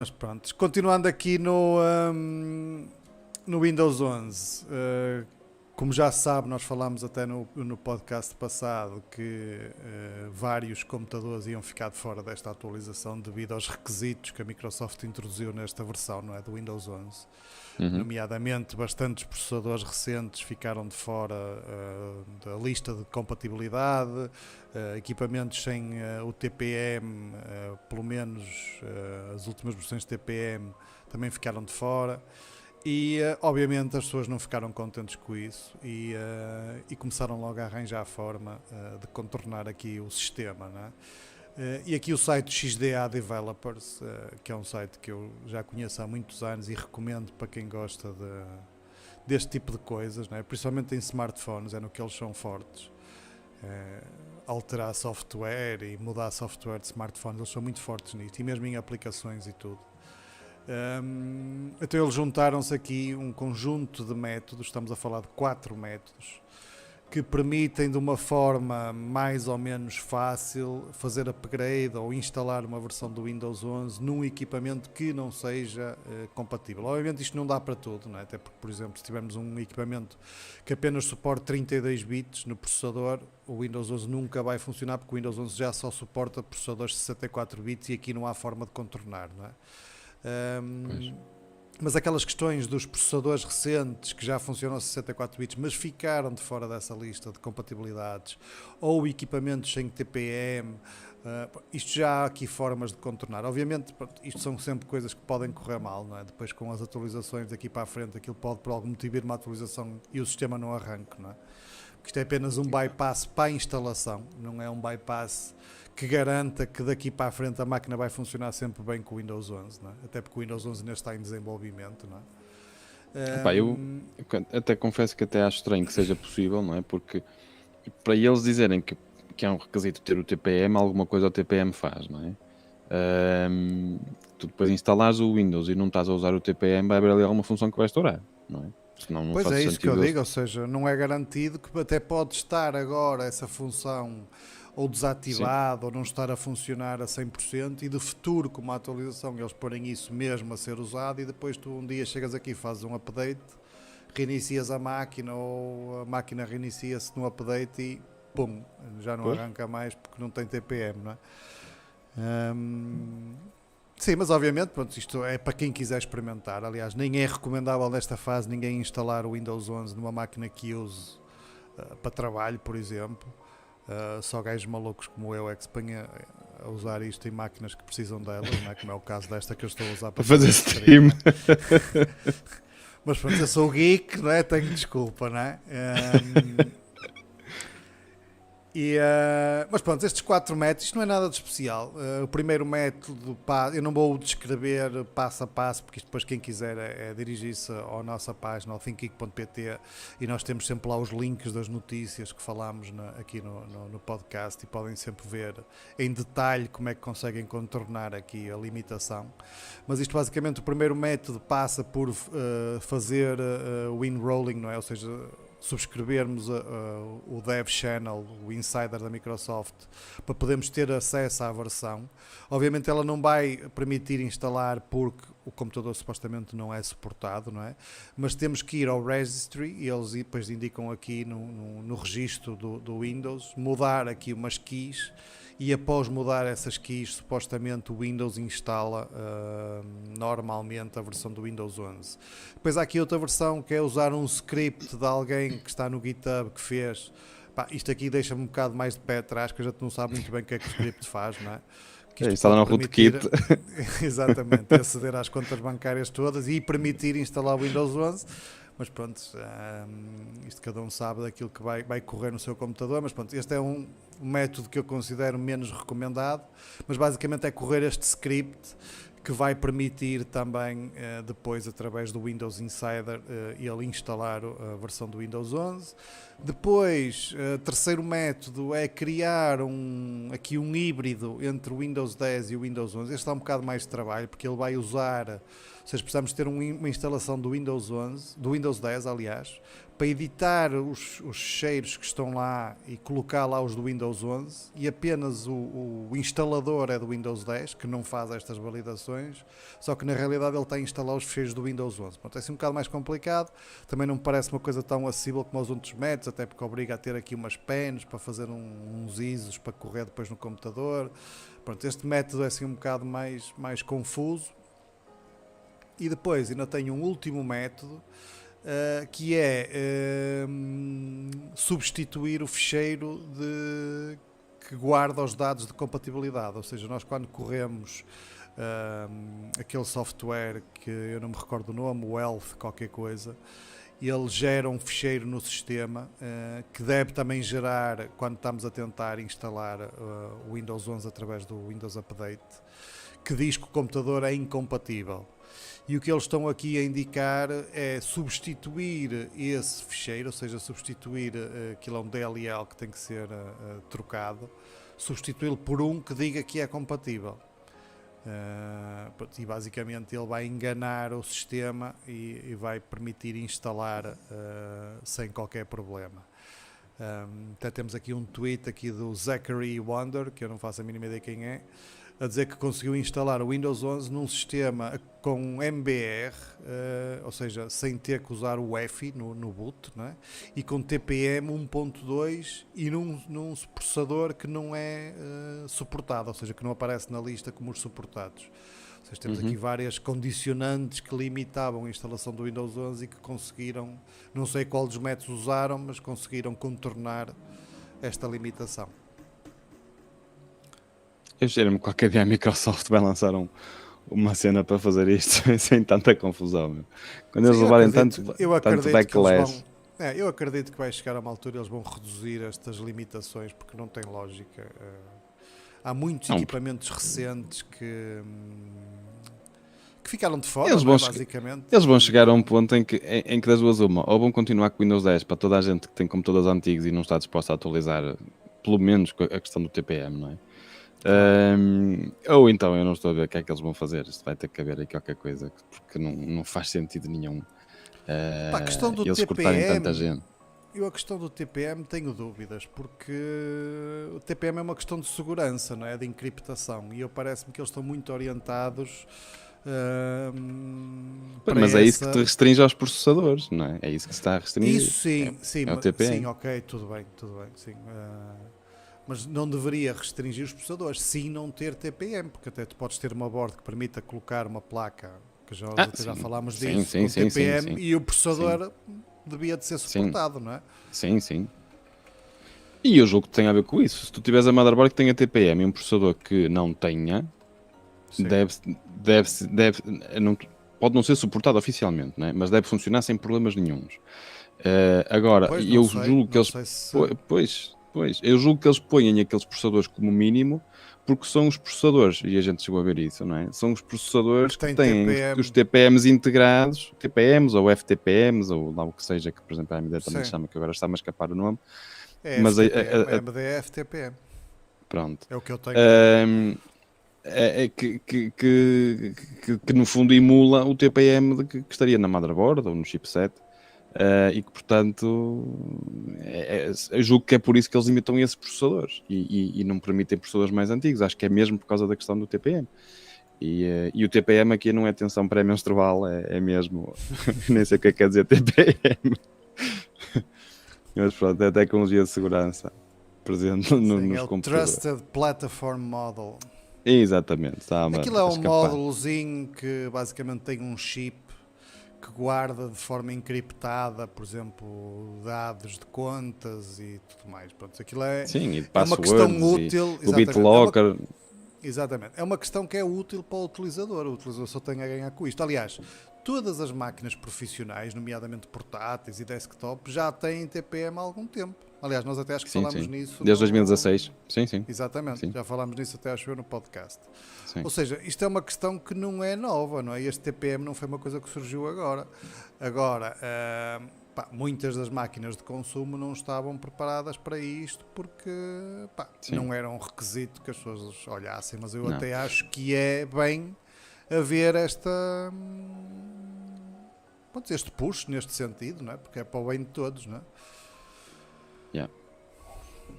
Mas pronto, continuando aqui no Windows 11, como já se sabe, nós falámos até no podcast passado que vários computadores iam ficar de fora desta atualização devido aos requisitos que a Microsoft introduziu nesta versão, não é, do Windows 11. Nomeadamente, bastantes processadores recentes ficaram de fora da lista de compatibilidade, equipamentos sem o TPM, pelo menos as últimas versões de TPM, também ficaram de fora. E obviamente as pessoas não ficaram contentes com isso e começaram logo a arranjar a forma de contornar aqui o sistema, não é? E aqui o site XDA Developers, que é um site que eu já conheço há muitos anos e recomendo para quem gosta deste tipo de coisas, não é? Principalmente em smartphones, é no que eles são fortes. Alterar software e mudar software de smartphones, eles são muito fortes nisto, e mesmo em aplicações e tudo. Então eles juntaram-se aqui um conjunto de métodos, estamos a falar de 4 métodos, que permitem de uma forma mais ou menos fácil fazer upgrade ou instalar uma versão do Windows 11 num equipamento que não seja compatível. Obviamente isto não dá para tudo, não é? Até porque, por exemplo, se tivermos um equipamento que apenas suporte 32 bits no processador, o Windows 11 nunca vai funcionar, porque o Windows 11 já só suporta processadores de 64 bits e aqui não há forma de contornar, não é? Mas aquelas questões dos processadores recentes que já funcionam a 64 bits, mas ficaram de fora dessa lista de compatibilidades, ou equipamentos sem TPM, isto já há aqui formas de contornar. Obviamente, isto são sempre coisas que podem correr mal, não é? Depois, com as atualizações daqui para a frente, aquilo pode por algum motivo ir uma atualização e o sistema não arranque, não é? Porque isto é apenas um bypass para a instalação, não é um bypass que garanta que daqui para a frente a máquina vai funcionar sempre bem com o Windows 11, não é? Até porque o Windows 11 ainda está em desenvolvimento, não é? Epá, eu até confesso que até acho estranho que seja possível, não é? Porque para eles dizerem que é um requisito ter o TPM, alguma coisa o TPM faz, não é? Tu depois instalares o Windows e não estás a usar o TPM, vai haver ali alguma função que vai estourar, não é? Senão não Pois faz é isso que eu sentido. digo, ou seja, não é garantido que até pode estar agora essa função ou desativado, ou não estar a funcionar a 100%, e de futuro, com uma atualização, eles porem isso mesmo a ser usado, e depois tu um dia chegas aqui, fazes um update, reinicias a máquina, ou a máquina reinicia-se no update e pum, já não arranca mais porque não tem TPM, não é? Sim, mas obviamente, pronto, isto é para quem quiser experimentar. Aliás, nem é recomendável nesta fase ninguém instalar o Windows 11 numa máquina que use para trabalho, por exemplo. Só gajos malucos como eu é que se ponha a usar isto em máquinas que precisam delas, não é? Como é o caso desta que eu estou a usar para fazer stream. Mas pronto, eu sou geek, não é? Tenho desculpa, não é? Mas pronto, estes 4 métodos, isto não é nada de especial. O primeiro método, eu não vou descrever passo a passo, porque isto depois quem quiser é dirigir-se à nossa página, ao thinkgeek.pt, e nós temos sempre lá os links das notícias que falámos aqui no podcast, e podem sempre ver em detalhe como é que conseguem contornar aqui a limitação. Mas isto basicamente, o primeiro método passa por fazer o enrolling, não é? Ou seja, subscrevermos o Dev Channel, o Insider da Microsoft, para podermos ter acesso à versão. Obviamente ela não vai permitir instalar porque o computador supostamente não é suportado, não é? Mas temos que ir ao Registry, e eles depois indicam aqui no registro do Windows, mudar aqui umas keys, e após mudar essas keys, supostamente o Windows instala normalmente a versão do Windows 11. Depois há aqui outra versão, que é usar um script de alguém que está no GitHub que fez. Isto aqui deixa-me um bocado mais de pé atrás, que a gente não sabe muito bem o que é que o script faz, não é? Que isto está no permitir, rootkit. exatamente, aceder às contas bancárias todas e permitir instalar o Windows 11. Mas pronto, isto cada um sabe daquilo que vai correr no seu computador, mas pronto, este é um método que eu considero menos recomendado, mas basicamente é correr este script que vai permitir também depois, através do Windows Insider, ele instalar a versão do Windows 11. Depois, terceiro método é criar aqui um híbrido entre o Windows 10 e o Windows 11. Este dá um bocado mais de trabalho, porque ele vai usar, ou seja, precisamos ter uma instalação do Windows 11, do Windows 10, aliás, para editar os cheiros que estão lá e colocar lá os do Windows 11, e apenas o instalador é do Windows 10, que não faz estas validações, só que na realidade ele está a instalar os cheiros do Windows 11. Pronto, é assim um bocado mais complicado, também não me parece uma coisa tão acessível como os outros métodos, até porque obriga a ter aqui umas pens para fazer uns ISOs para correr depois no computador. Pronto, este método é assim um bocado mais confuso. E depois ainda tenho um último método, que é substituir o ficheiro que guarda os dados de compatibilidade. Ou seja, nós quando corremos aquele software que eu não me recordo o nome, o Health qualquer coisa, ele gera um ficheiro no sistema que deve também gerar, quando estamos a tentar instalar o Windows 11 através do Windows Update, que diz que o computador é incompatível. E o que eles estão aqui a indicar é substituir esse ficheiro, ou seja, substituir aquilo é um DLL que tem que ser trocado, substituí-lo por um que diga que é compatível. E basicamente ele vai enganar o sistema e vai permitir instalar sem qualquer problema. Até temos aqui um tweet aqui do Zachary Wonder, que eu não faço a mínima ideia quem é, a dizer que conseguiu instalar o Windows 11 num sistema com MBR, ou seja, sem ter que usar o UEFI no boot, não é? E com TPM 1.2 e num processador que não é suportado, ou seja, que não aparece na lista como os suportados. Ou seja, temos aqui várias condicionantes que limitavam a instalação do Windows 11 e que conseguiram, não sei qual dos métodos usaram, mas conseguiram contornar esta limitação. Eu cheiro-me que qualquer dia a Microsoft vai lançar uma cena para fazer isto sem tanta confusão. Meu. Quando eles levarem tanto backlash. Eu acredito que vai chegar a uma altura e eles vão reduzir estas limitações, porque não tem lógica. Há muitos equipamentos recentes que ficaram de fora, basicamente. Eles vão chegar a um ponto em que das duas uma, ou vão continuar com o Windows 10 para toda a gente que tem computadores antigos e não está disposta a atualizar, pelo menos a questão do TPM, não é? Ou então eu não estou a ver o que é que eles vão fazer. Isto vai ter que haver aí qualquer coisa, porque não faz sentido nenhum a questão do eles TPM, cortarem tanta gente. Eu a questão do TPM tenho dúvidas, porque o TPM é uma questão de segurança, não é? De encriptação, e parece-me que eles estão muito orientados mas é isso que te restringe aos processadores, não é? É isso que se está a restringir. Isso sim, é o TPM. Sim, ok, tudo bem, sim. Mas não deveria restringir os processadores, sim não ter TPM, porque até tu podes ter uma board que permita colocar uma placa, que já falámos disso, com TPM, e o processador devia de ser suportado, não é? Sim. E eu julgo que tem a ver com isso. Se tu tiveres a motherboard que tenha TPM e um processador que não tenha, pode não ser suportado oficialmente, não é? Mas deve funcionar sem problemas nenhuns. Agora, eu julgo que eles... Pois, eu julgo que eles põem aqueles processadores como mínimo, porque são os processadores, e a gente chegou a ver isso, não é? São os processadores que têm os TPMs integrados, TPMs ou FTPMs, ou lá o que seja, que por exemplo a AMD também chama, que agora está-me a escapar o nome. Mas AMD é FTPM. Pronto. É o que eu tenho. Que no fundo emula o TPM que estaria na motherboard ou no chipset. E que portanto eu julgo que é por isso que eles imitam esses processadores e não permitem processadores mais antigos. Acho que é mesmo por causa da questão do TPM e o TPM aqui não é tensão pré-menstrual, é mesmo nem sei o que quer dizer TPM. Mas pronto, é tecnologia de segurança presente nos computadores. Trusted Platform Model. Exatamente. Aquilo é um módulozinho que basicamente tem um chip que guarda de forma encriptada, por exemplo, dados de contas e tudo mais. Pronto, aquilo é uma questão útil. O BitLocker. Exatamente. É uma questão que é útil para o utilizador. O utilizador só tem a ganhar com isto. Aliás, todas as máquinas profissionais, nomeadamente portáteis e desktop, já têm TPM há algum tempo. Aliás, nós até acho que falámos nisso. Desde 2016. Sim. Exatamente. Já falámos nisso até acho eu no podcast. Sim. Ou seja, isto é uma questão que não é nova, não é? Este TPM não foi uma coisa que surgiu agora. Agora, muitas das máquinas de consumo não estavam preparadas para isto porque não era um requisito que as pessoas olhassem, mas eu até acho que é bem haver esta pronto, este push neste sentido, não é? Porque é para o bem de todos, não é?